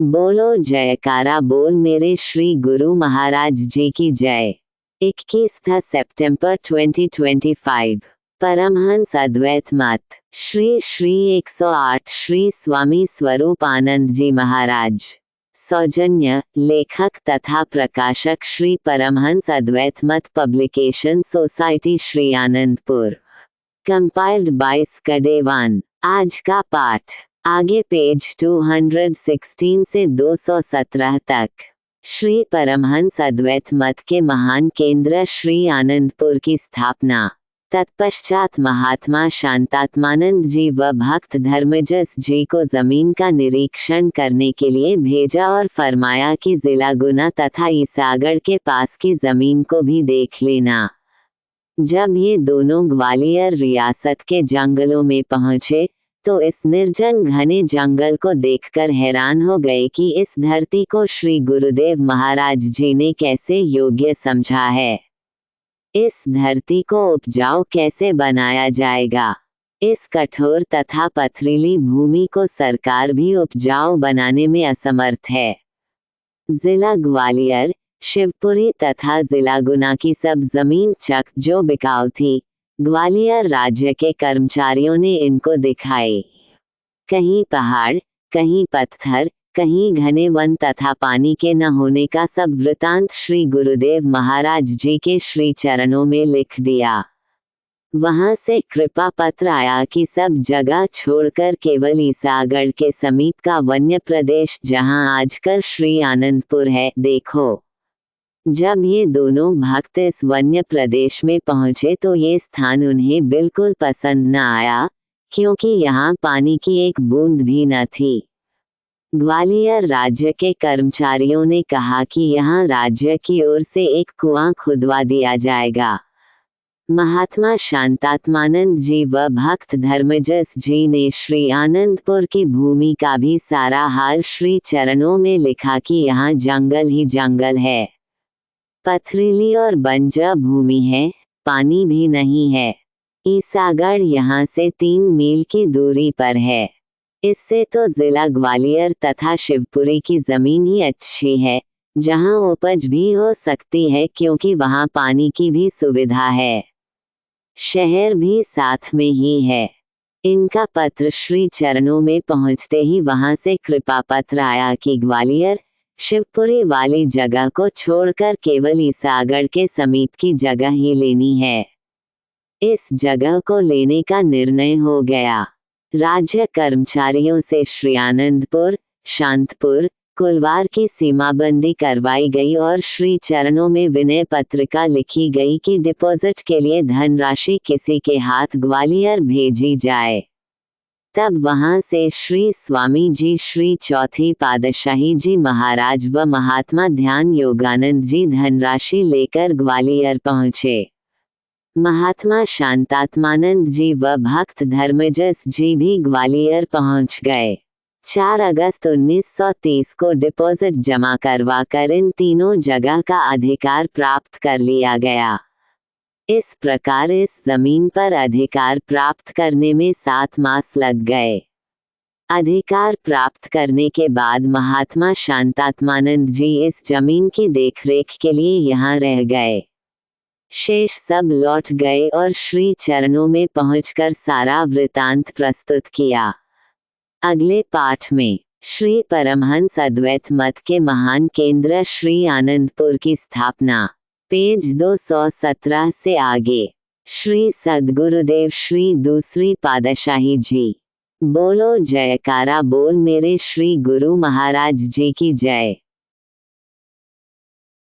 बोलो जयकारा बोल मेरे श्री गुरु महाराज जी की जय। 21 सितंबर 2025। परमहंस अद्वैत मत श्री श्री 108 श्री स्वामी स्वरूप आनंद जी महाराज। सौजन्य लेखक तथा प्रकाशक Shri Paramhans Advait Mat publication society Shri Anandpur. Compiled by स्कडेवान। आज का पाठ आगे पेज 216 से 217 तक। श्री परमहंस अद्वैत मत के महान केंद्र श्री आनंदपुर की स्थापना। तत्पश्चात महात्मा शांतात्मानंद जी व भक्त धर्मजस जी को जमीन का निरीक्षण करने के लिए भेजा और फरमाया कि जिला गुना तथा ईसागढ़ के पास की जमीन को भी देख लेना। जब ये दोनों ग्वालियर रियासत के जंगलों में पहुंचे तो इस निर्जन घने जंगल को देखकर हैरान हो गए कि इस धरती को श्री गुरुदेव महाराज जी ने कैसे योग्य समझा है। इस धरती को उपजाऊ कैसे बनाया जाएगा। इस कठोर तथा पथरीली भूमि को सरकार भी उपजाऊ बनाने में असमर्थ है। जिला ग्वालियर, शिवपुरी तथा जिला गुना की सब जमीन चक जो बिकाऊ थी, ग्वालियर राज्य के कर्मचारियों ने इनको दिखाई। कहीं पहाड़, कहीं पत्थर, कहीं घने वन तथा पानी के न होने का सब वृतांत श्री गुरुदेव महाराज जी के श्री चरणों में लिख दिया। वहां से कृपा पत्र आया कि सब जगह छोड़कर केवल ईसागढ़ के समीप का वन्य प्रदेश जहां आजकल श्री आनंदपुर है देखो। जब ये दोनों भक्त इस वन्य प्रदेश में पहुंचे तो ये स्थान उन्हें बिल्कुल पसंद न आया, क्योंकि यहाँ पानी की एक बूंद भी न थी। ग्वालियर राज्य के कर्मचारियों ने कहा कि यहाँ राज्य की ओर से एक कुआं खुदवा दिया जाएगा। महात्मा शांतात्मानंद जी व भक्त धर्मजस जी ने श्री आनंदपुर की भूमि का भी सारा हाल श्री चरणों में लिखा कि यहाँ जंगल ही जंगल है, पथरीली और बंजर भूमि है, पानी भी नहीं है। ईसागढ़ यहाँ से 3 मील की दूरी पर है। इससे तो जिला ग्वालियर तथा शिवपुरी की जमीन ही अच्छी है, जहाँ उपज भी हो सकती है क्योंकि वहाँ पानी की भी सुविधा है। शहर भी साथ में ही है। इनका पत्र श्री चरणों में पहुँचते ही वहाँ से कृपा पत्र आया कि ग्वालियर, शिवपुरी वाली जगह को छोड़कर केवल ईसागढ़ के समीप की जगह ही लेनी है। इस जगह को लेने का निर्णय हो गया। राज्य कर्मचारियों से श्री आनंदपुर, शांतपुर, कुलवार की सीमाबंदी करवाई गई और श्री चरणों में विनय पत्रिका लिखी गई कि डिपॉजिट के लिए धनराशि किसी के हाथ ग्वालियर भेजी जाए। तब वहां से श्री स्वामी जी श्री चौथी पातशाही जी महाराज व महात्मा ध्यान योगानंद जी धनराशि लेकर ग्वालियर पहुंचे। महात्मा शांतात्मानंद जी व भक्त धर्मजस जी भी ग्वालियर पहुंच गए। 4 अगस्त 1930 को डिपॉजिट जमा करवाकर इन तीनों जगह का अधिकार प्राप्त कर लिया गया। इस प्रकार इस जमीन पर अधिकार प्राप्त करने में 7 मास लग गए। अधिकार प्राप्त करने के बाद महात्मा शांतात्मानंद जी इस जमीन की देखरेख के लिए यहाँ रह गए। शेष सब लौट गए और श्री चरणों में पहुंचकर सारा वृतांत प्रस्तुत किया। अगले पाठ में श्री परमहंस अद्वैत मत के महान केंद्र श्री आनंदपुर की स्थापना, पेज 217 से आगे। श्री सद्गुरुदेव श्री दूसरी पातशाही जी। बोलो जयकारा बोल मेरे श्री गुरु महाराज जी की जय।